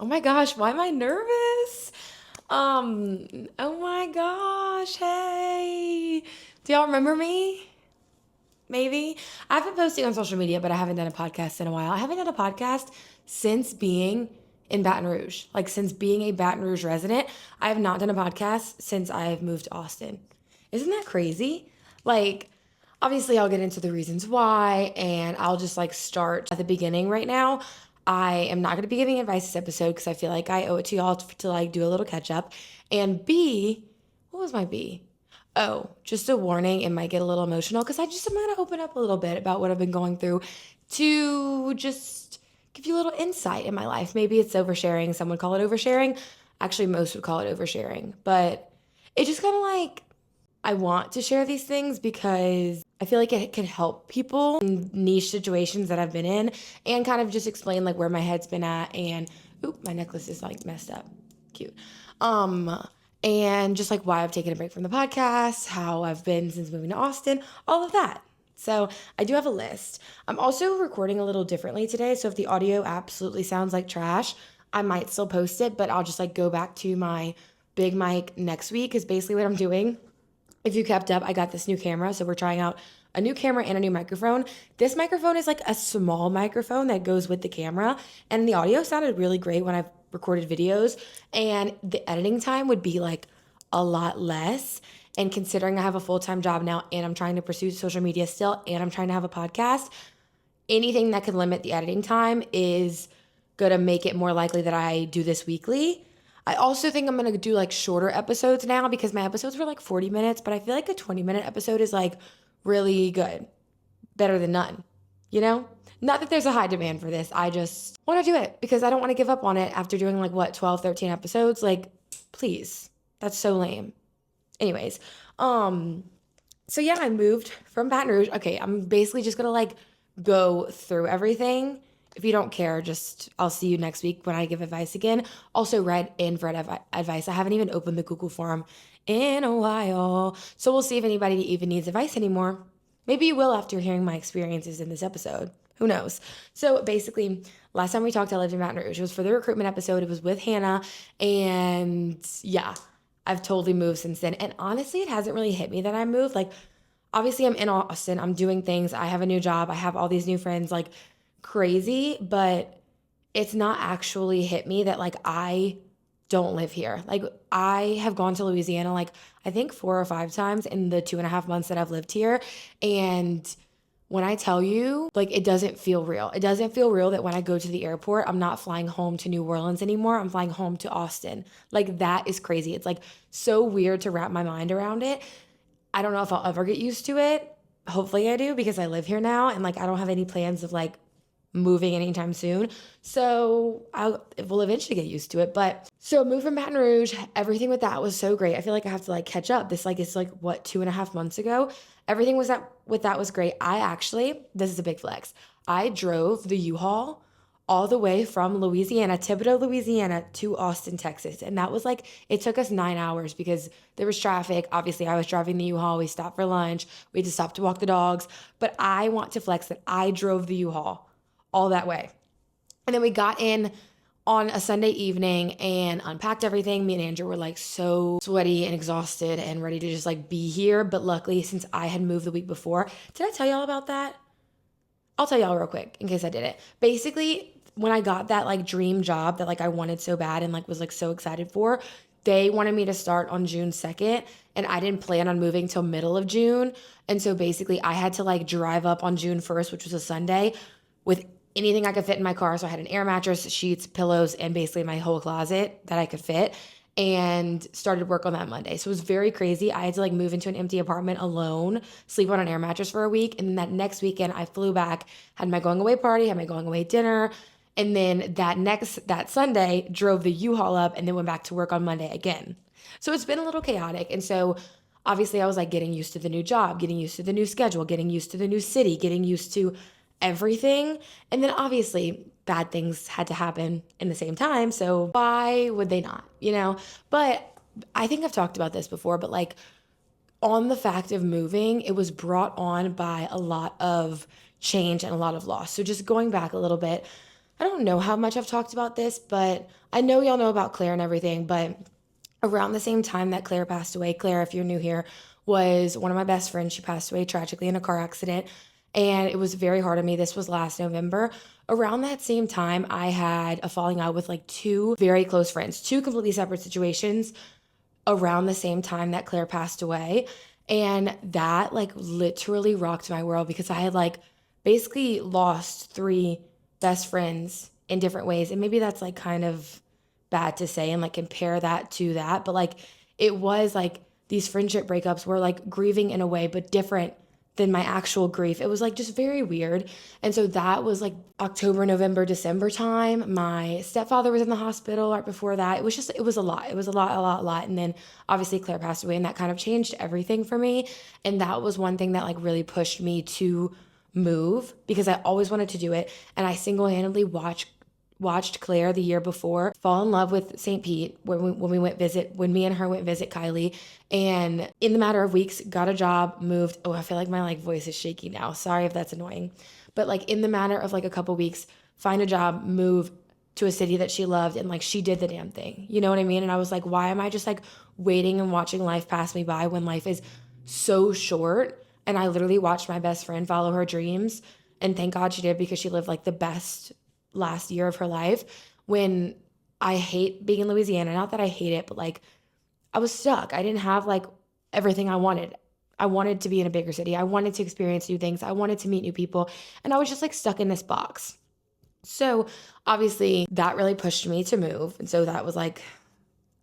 Oh my gosh, why am I nervous? Oh my gosh, hey. Do y'all remember me? Maybe. I've been posting on social media, but I haven't done a podcast in a while. I haven't done a podcast since being in Baton Rouge. Like since being a Baton Rouge resident, I have not done a podcast since I've moved to Austin. Isn't that crazy? Like, obviously, I'll get into the reasons why, and I'll just like start at the beginning right now. I am not going to be giving advice this episode because I feel like I owe it to y'all to like do a little catch up. And B, what was my B? Oh, just a warning, it might get a little emotional because I'm going to open up a little bit about what I've been going through to just give you a little insight in my life. Maybe it's oversharing. Some would call it oversharing. Actually, most would call it oversharing. But it just kind of like, I want to share these things because I feel like it can help people in niche situations that I've been in and kind of just explain like where my head's been at and, oop, my necklace is like messed up. Cute. Um, and just like why I've taken a break from the podcast, how I've been since moving to Austin, all of that. So I do have a list. I'm also recording a little differently today. So if the audio absolutely sounds like trash, I might still post it, but I'll just like go back to my big mic next week is basically what I'm doing. If you kept up, I got this new camera. So we're trying out a new camera and a new microphone. This microphone is like a small microphone that goes with the camera. And the audio sounded really great when I've recorded videos. And the editing time would be like a lot less. And considering I have a full-time job now and I'm trying to pursue social media still and I'm trying to have a podcast, anything that could limit the editing time is going to make it more likely that I do this weekly. I also think I'm going to do like shorter episodes now because my episodes were like 40 minutes, but I feel like a 20-minute episode is like really good, better than none, you know? Not that there's a high demand for this. I just want to do it because I don't want to give up on it after doing like what, 12, 13 episodes. Like, please, that's so lame. Anyways, so yeah, I moved from Baton Rouge. Okay, I'm basically just gonna like go through everything. If you don't care, just I'll see you next week when I give advice again. Also, read and read advice. I haven't even opened the Google form in a while, so we'll see if anybody even needs advice anymore. Maybe you will after hearing my experiences in this episode. Who knows? So basically, last time we talked, I lived in Baton Rouge. It was for the recruitment episode. It was with Hannah, and yeah, I've totally moved since then. And honestly, it hasn't really hit me that I moved. Like, obviously, I'm in Austin. I'm doing things. I have a new job. I have all these new friends. Like, crazy, but it's not actually hit me that like I don't live here. Like, I have gone to Louisiana like I think 4 or 5 times in the 2.5 months that I've lived here. And when I tell you, like, it doesn't feel real. It doesn't feel real that when I go to the airport, I'm not flying home to New Orleans anymore. I'm flying home to Austin. Like, that is crazy. It's like so weird to wrap my mind around it. I don't know if I'll ever get used to it. Hopefully I do because I live here now and like I don't have any plans of like moving anytime soon. So I will eventually get used to it. But so moved from Baton Rouge, everything with that was so great. I feel like I have to like catch up. This like it's like what 2.5 months ago. Everything was that with that was great. I actually, this is a big flex. I drove the U-Haul all the way from Louisiana, Thibodaux, Louisiana to Austin, Texas. And that was like, it took us 9 hours because there was traffic. Obviously, I was driving the U-Haul. We stopped for lunch. We had to stop to walk the dogs. But I want to flex that I drove the U-Haul all that way. And then we got in on a Sunday evening and unpacked everything. Me and Andrew were like so sweaty and exhausted and ready to just like be here. But luckily, since I had moved the week before, did I tell y'all about that? I'll tell y'all real quick in case I didn't. Basically, when I got that like dream job that like I wanted so bad and like was like so excited for, they wanted me to start on June 2nd and I didn't plan on moving till middle of June. And so basically I had to like drive up on June 1st, which was a Sunday, with anything I could fit in my car. So I had an air mattress, sheets, pillows, and basically my whole closet that I could fit, and started work on that Monday. So it was very crazy. I had to like move into an empty apartment alone, sleep on an air mattress for a week. And then that next weekend I flew back, had my going away party, had my going away dinner. And then that Sunday drove the U-Haul up and then went back to work on Monday again. So it's been a little chaotic. And so obviously I was like getting used to the new job, getting used to the new schedule, getting used to the new city, getting used to everything. And then obviously bad things had to happen in the same time. So why would they not, you know? But I think I've talked about this before, but like on the fact of moving, it was brought on by a lot of change and a lot of loss. So just going back a little bit, I don't know how much I've talked about this, but I know y'all know about Claire and everything, but around the same time that Claire passed away, Claire, if you're new here, was one of my best friends. She passed away tragically in a car accident, and it was very hard on me. This was last November. Around that same time, I had a falling out with like two very close friends, two completely separate situations around the same time that Claire passed away. And that like literally rocked my world because I had like basically lost three best friends in different ways. And maybe that's like kind of bad to say and like compare that to that. But like it was like these friendship breakups were like grieving in a way, but different than my actual grief. It was like just very weird. And so that was like October, November, December time. My stepfather was in the hospital right before that. It was just, it was a lot. It was a lot, a lot, a lot. And then obviously Claire passed away and that kind of changed everything for me. And that was one thing that like really pushed me to move because I always wanted to do it. And I single-handedly watched Claire the year before fall in love with St. Pete when me and her went visit Kylie, and in the matter of weeks got a job, moved. Oh, I feel like my like voice is shaky now. Sorry if that's annoying. But like in the matter of like a couple weeks, find a job, move to a city that she loved, and like she did the damn thing. You know what I mean? And I was like, why am I just like waiting and watching life pass me by when life is so short? And I literally watched my best friend follow her dreams, and thank God she did because she lived like the best last year of her life. When I hate being in Louisiana, not that I hate it, but like I was stuck. I didn't have like everything I wanted. I wanted to be in a bigger city. I wanted to experience new things. I wanted to meet new people. And I was just like stuck in this box. So obviously that really pushed me to move. And so that was like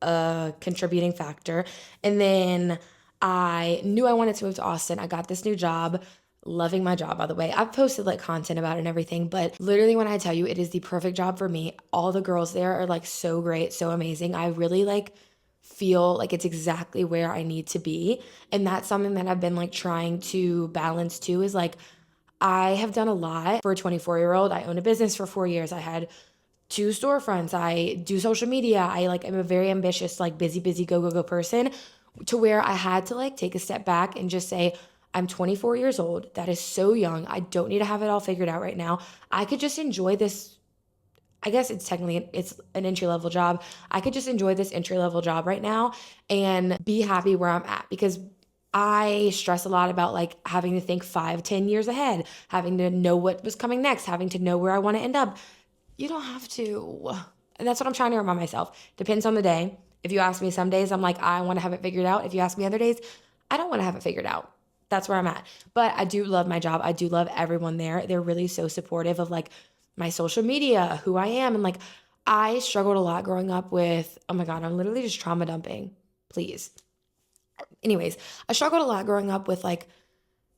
a contributing factor. And then I knew I wanted to move to Austin. I got this new job. Loving my job, by the way. I've posted like content about it and everything, but literally when I tell you it is the perfect job for me, all the girls there are like so great, so amazing. I really like feel like it's exactly where I need to be. And that's something that I've been like trying to balance too is like I have done a lot for a 24-year-old. I own a business for 4 years. I had two storefronts. I do social media. I like am a very ambitious, like busy, go person to where I had to like take a step back and just say, I'm 24 years old. That is so young. I don't need to have it all figured out right now. I could just enjoy this. I guess it's an entry level job. I could just enjoy this entry level job right now and be happy where I'm at because I stress a lot about like having to think 5, 10 years ahead, having to know what was coming next, having to know where I want to end up. You don't have to. And that's what I'm trying to remind myself. Depends on the day. If you ask me some days, I'm like, I want to have it figured out. If you ask me other days, I don't want to have it figured out. That's where I'm at. But I do love my job. I do love everyone there. They're really so supportive of like my social media, who I am. And like, I struggled a lot growing up with, oh my God, I'm literally just trauma dumping. Please. Anyways, I struggled a lot growing up with like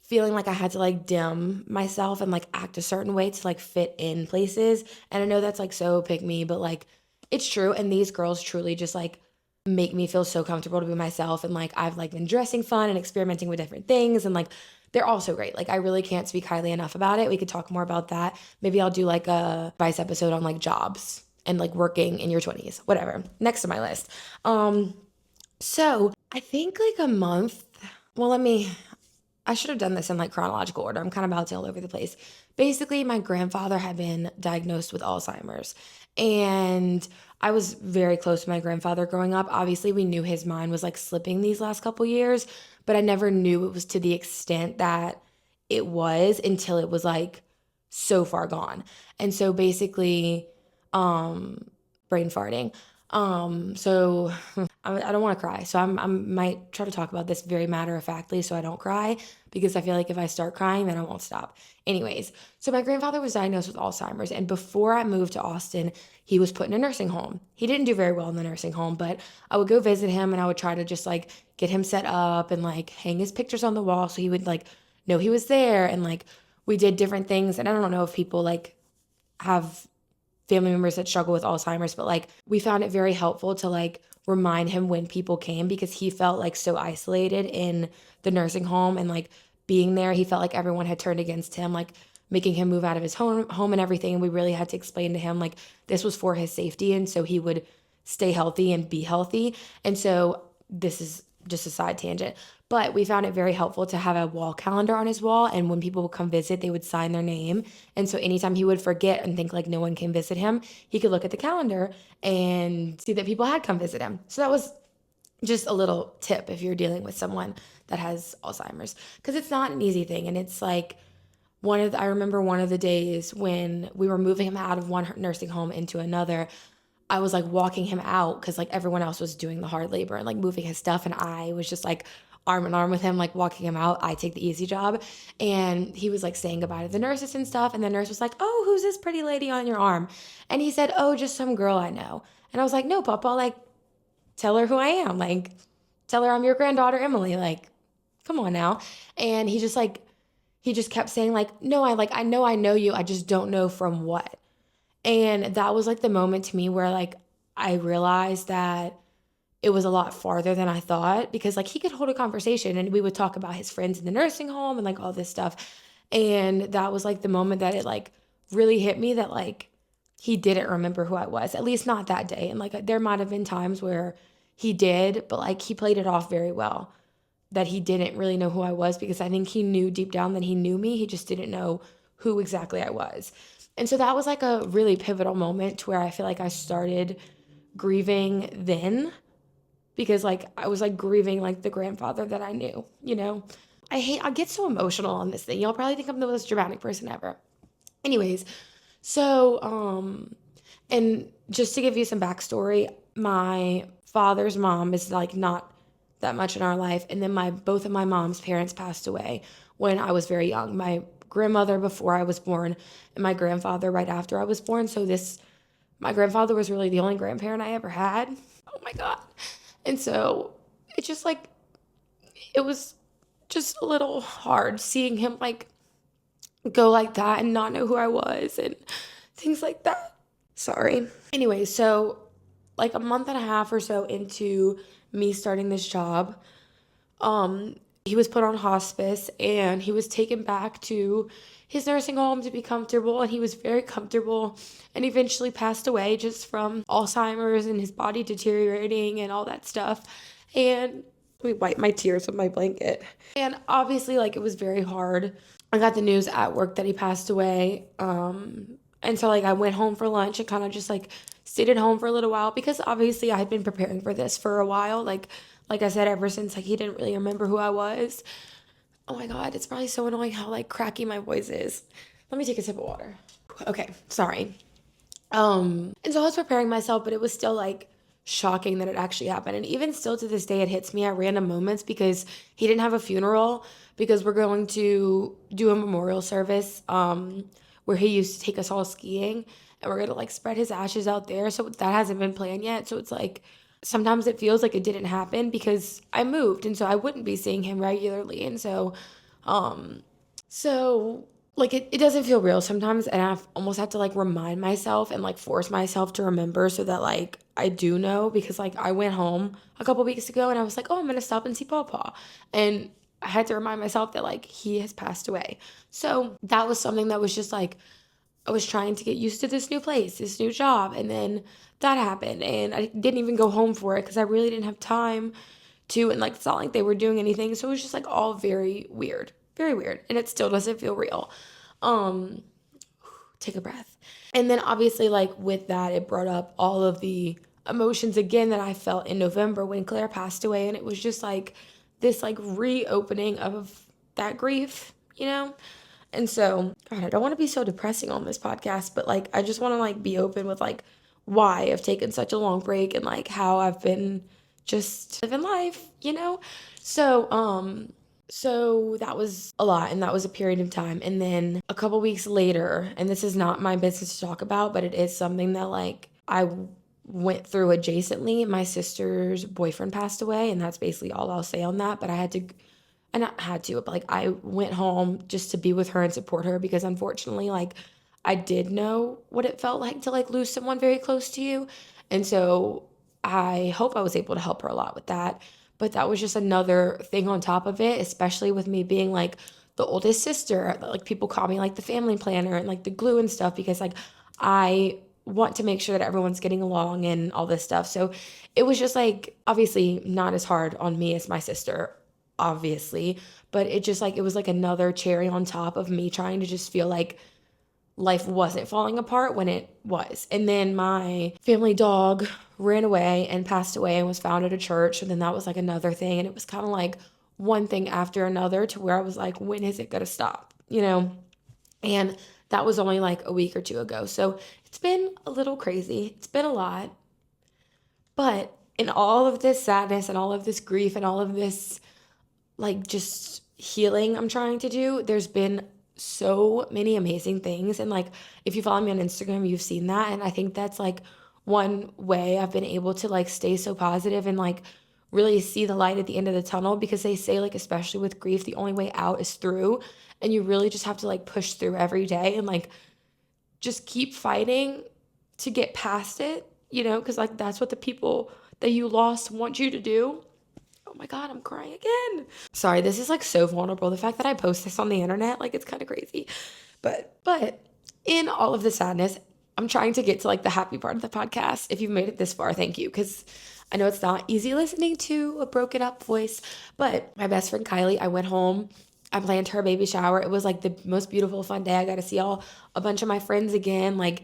feeling like I had to like dim myself and like act a certain way to like fit in places. And I know that's like so pick me, but like it's true. And these girls truly just like make me feel so comfortable to be myself. And like I've like been dressing fun and experimenting with different things. And like they're all so great. Like I really can't speak highly enough about it. We could talk more about that. Maybe I'll do like a advice episode on like jobs and like working in your 20s, whatever. Next to my list. So I think like a month. Well, I should have done this in like chronological order. I'm kind of bouncing all over the place. Basically, my grandfather had been diagnosed with Alzheimer's, and I was very close to my grandfather growing up. Obviously, we knew his mind was like slipping these last couple years, but I never knew it was to the extent that it was until it was like so far gone. And so basically, brain farting. So I don't want to cry. So I might try to talk about this very matter of factly so I don't cry because I feel like if I start crying, then I won't stop. Anyways, so my grandfather was diagnosed with Alzheimer's, and before I moved to Austin, he was put in a nursing home. He didn't do very well in the nursing home, but I would go visit him and I would try to just like get him set up and like hang his pictures on the wall so he would like know he was there, and like we did different things. And I don't know if people like have family members that struggle with Alzheimer's, but like we found it very helpful to like remind him when people came because he felt like so isolated in the nursing home, and like being there, he felt like everyone had turned against him, like making him move out of his home and everything. And we really had to explain to him like this was for his safety, and so he would stay healthy and be healthy. And so this is just a side tangent, But we found it very helpful to have a wall calendar on his wall. And when people would come visit, they would sign their name. And so anytime he would forget and think like no one can visit him, he could look at the calendar and see that people had come visit him. So that was just a little tip if you're dealing with someone that has Alzheimer's, because it's not an easy thing. And it's like I remember one of the days when we were moving him out of one nursing home into another, I was like walking him out because like everyone else was doing the hard labor and like moving his stuff. And I was just like arm in arm with him, like walking him out. I take the easy job. And he was like saying goodbye to the nurses and stuff. And the nurse was like, "Oh, who's this pretty lady on your arm?" And he said, "Oh, just some girl I know." And I was like, "No, Papa, like tell her who I am. Like tell her I'm your granddaughter, Emily. Like, come on now." And he just kept saying like, "No, I know you. I just don't know from what." And that was like the moment to me where like I realized that it was a lot farther than I thought, because like he could hold a conversation and we would talk about his friends in the nursing home and like all this stuff. And that was like the moment that it like really hit me that like he didn't remember who I was, at least not that day. And like there might have been times where he did, but like he played it off very well that he didn't really know who I was, because I think he knew deep down that he knew me. He just didn't know who exactly I was. And so that was like a really pivotal moment to where I feel like I started grieving then, because like I was like grieving like the grandfather that I knew, you know? I get so emotional on this thing. Y'all probably think I'm the most dramatic person ever. Anyways, so and just to give you some backstory, my father's mom is like not that much in our life. And then both of my mom's parents passed away when I was very young. My grandmother before I was born and my grandfather right after I was born. So my grandfather was really the only grandparent I ever had. Oh my God. And so it was just a little hard seeing him like go like that and not know who I was and things like that. Sorry. Anyway, so like a month and a half or so into me starting this job, he was put on hospice and he was taken back to his nursing home to be comfortable, and he was very comfortable and eventually passed away just from Alzheimer's and his body deteriorating and all that stuff. And let me wipe my tears with my blanket. And obviously like it was very hard. I got the news at work that he passed away. And so like I went home for lunch and kind of just like stayed at home for a little while, because obviously I had been preparing for this for a while. Like I said, ever since like he didn't really remember who I was. Oh my God, it's probably so annoying how like cracky my voice is. Let me take a sip of water. Okay, sorry. And so I was preparing myself, but it was still like shocking that it actually happened. And even still to this day, it hits me at random moments, because he didn't have a funeral, because we're going to do a memorial service where he used to take us all skiing, and we're gonna like spread his ashes out there. So that hasn't been planned yet. So it's like sometimes it feels like it didn't happen because I moved, and so I wouldn't be seeing him regularly. And so like it doesn't feel real sometimes, and I almost have to like remind myself and like force myself to remember so that like I do know, because like I went home a couple weeks ago and I was like, "Oh, I'm gonna stop and see Pawpaw," and I had to remind myself that like he has passed away. So that was something that was just like I was trying to get used to this new place, this new job, and then that happened, and I didn't even go home for it because I really didn't have time to, and like it's not like they were doing anything, so it was just like all very weird, and it still doesn't feel real. Um, Take a breath. And then obviously like with that, it brought up all of the emotions again that I felt in November when Claire passed away, and it was just like this like reopening of that grief, you know? And so, God, I don't want to be so depressing on this podcast, but like I just want to like be open with like why I've taken such a long break and like how I've been just living life, you know? So that was a lot, and that was a period of time. And then a couple weeks later, and this is not my business to talk about, but it is something that like I went through adjacently. My sister's boyfriend passed away, and that's basically all I'll say on that. But I not had to, but like I went home just to be with her and support her, because unfortunately, like I did know what it felt like to like lose someone very close to you. And so I hope I was able to help her a lot with that. But that was just another thing on top of it, especially with me being like the oldest sister. Like people call me like the family planner and like the glue and stuff, because like I want to make sure that everyone's getting along and all this stuff. So it was just like obviously not as hard on me as my sister obviously, but it just like, it was like another cherry on top of me trying to just feel like life wasn't falling apart when it was. And then my family dog ran away and passed away and was found at a church. And then that was like another thing. And it was kind of like one thing after another to where I was like, when is it going to stop? You know? And that was only like a week or two ago. So it's been a little crazy. It's been a lot. But in all of this sadness and all of this grief and all of this like just healing I'm trying to do, there's been so many amazing things. And like, if you follow me on Instagram, you've seen that. And I think that's like one way I've been able to like stay so positive and like really see the light at the end of the tunnel, because they say like, especially with grief, the only way out is through. And you really just have to like push through every day and like just keep fighting to get past it, you know, because like that's what the people that you lost want you to do. Oh my God, I'm crying again. Sorry, this is like so vulnerable. The fact that I post this on the internet, like it's kind of crazy. But in all of the sadness, I'm trying to get to like the happy part of the podcast. If you've made it this far, thank you. Because I know it's not easy listening to a broken up voice. But my best friend Kylie, I went home. I planned her baby shower. It was like the most beautiful, fun day. I got to see a bunch of my friends again. Like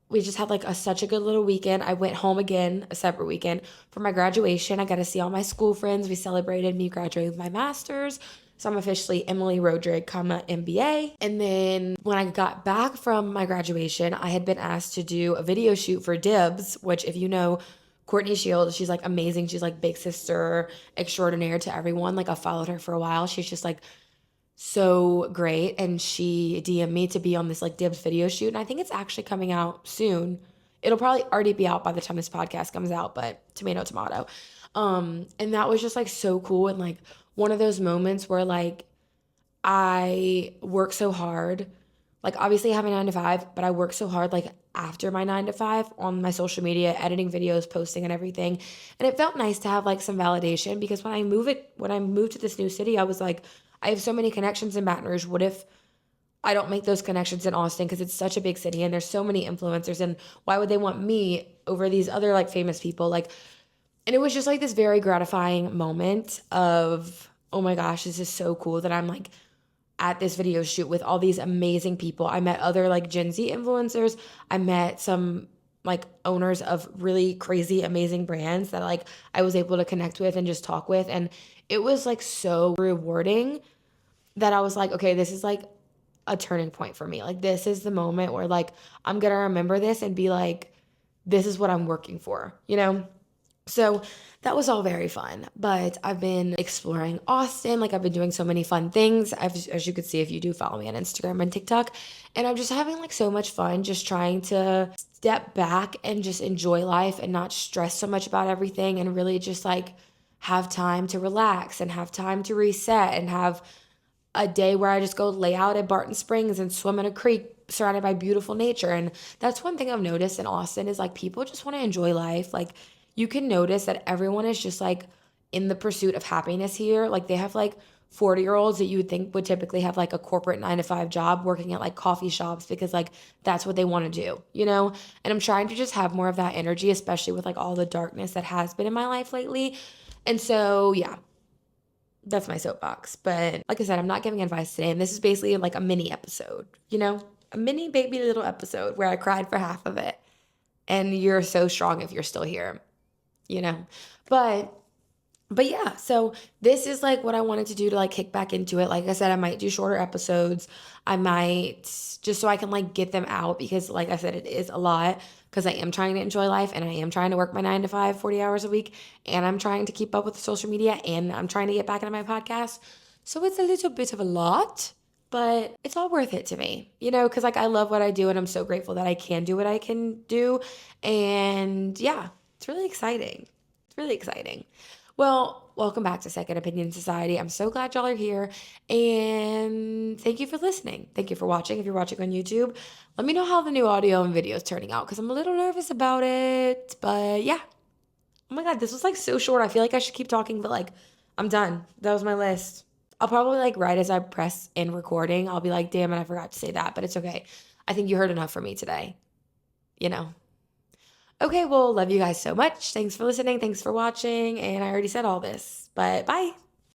we just had like such a good little weekend. I went home again, a separate weekend for my graduation. I got to see all my school friends. We celebrated me graduating with my master's. So I'm officially Emily Rodrick, MBA. And then when I got back from my graduation, I had been asked to do a video shoot for Dibs, which if you know Courtney Shields, she's like amazing. She's like big sister extraordinaire to everyone. Like I've followed her for a while. She's just like so great, and she DM'd me to be on this like Dibs video shoot, and I think it's actually coming out soon. It'll probably already be out by the time this podcast comes out, but tomato. And that was just like so cool, and like one of those moments where like I work so hard. Like obviously I have a 9 to 5, but I work so hard like after my 9 to 5 on my social media, editing videos, posting and everything. And it felt nice to have like some validation, because when I moved to this new city, I was like, I have so many connections in Baton Rouge. What if I don't make those connections in Austin, because it's such a big city and there's so many influencers, and why would they want me over these other like famous people? Like, and it was just like this very gratifying moment of, oh my gosh, this is so cool that I'm like at this video shoot with all these amazing people. I met other like Gen Z influencers. I met some like owners of really crazy, amazing brands that like I was able to connect with and just talk with. And it was like so rewarding that I was like, okay, this is like a turning point for me. Like this is the moment where like I'm gonna remember this and be like, this is what I'm working for, you know? So that was all very fun, but I've been exploring Austin. Like I've been doing so many fun things, as you could see if you do follow me on Instagram and TikTok. And I'm just having like so much fun just trying to step back and just enjoy life and not stress so much about everything, and really just like have time to relax and have time to reset and have a day where I just go lay out at Barton Springs and swim in a creek surrounded by beautiful nature. And that's one thing I've noticed in Austin is like people just want to enjoy life. Like you can notice that everyone is just like in the pursuit of happiness here. Like they have like 40-year-olds that you would think would typically have like a corporate 9 to 5 job working at like coffee shops, because like that's what they want to do, you know? And I'm trying to just have more of that energy, especially with like all the darkness that has been in my life lately. And so, yeah, that's my soapbox. But like I said, I'm not giving advice today. And this is basically like a mini episode, you know, a mini baby little episode where I cried for half of it. And you're so strong if you're still here, you know, but yeah, so this is like what I wanted to do to like kick back into it. Like I said, I might do shorter episodes. I might just so I can like get them out, because like I said, it is a lot, because I am trying to enjoy life and I am trying to work my 9 to 5, 40 hours a week. And I'm trying to keep up with the social media, and I'm trying to get back into my podcast. So it's a little bit of a lot, but it's all worth it to me, you know, because like I love what I do and I'm so grateful that I can do what I can do. And yeah, it's really exciting. It's really exciting. Well, welcome back to Second Opinion Society. I'm so glad y'all are here, and thank you for listening. Thank you for watching. If you're watching on YouTube, let me know how the new audio and video is turning out, because I'm a little nervous about it, but yeah. Oh my God, this was like so short. I feel like I should keep talking, but like I'm done. That was my list. I'll probably like right as I press in recording, I'll be like, damn it, I forgot to say that, but it's okay. I think you heard enough from me today, you know? Okay, well, love you guys so much. Thanks for listening. Thanks for watching. And I already said all this, but bye.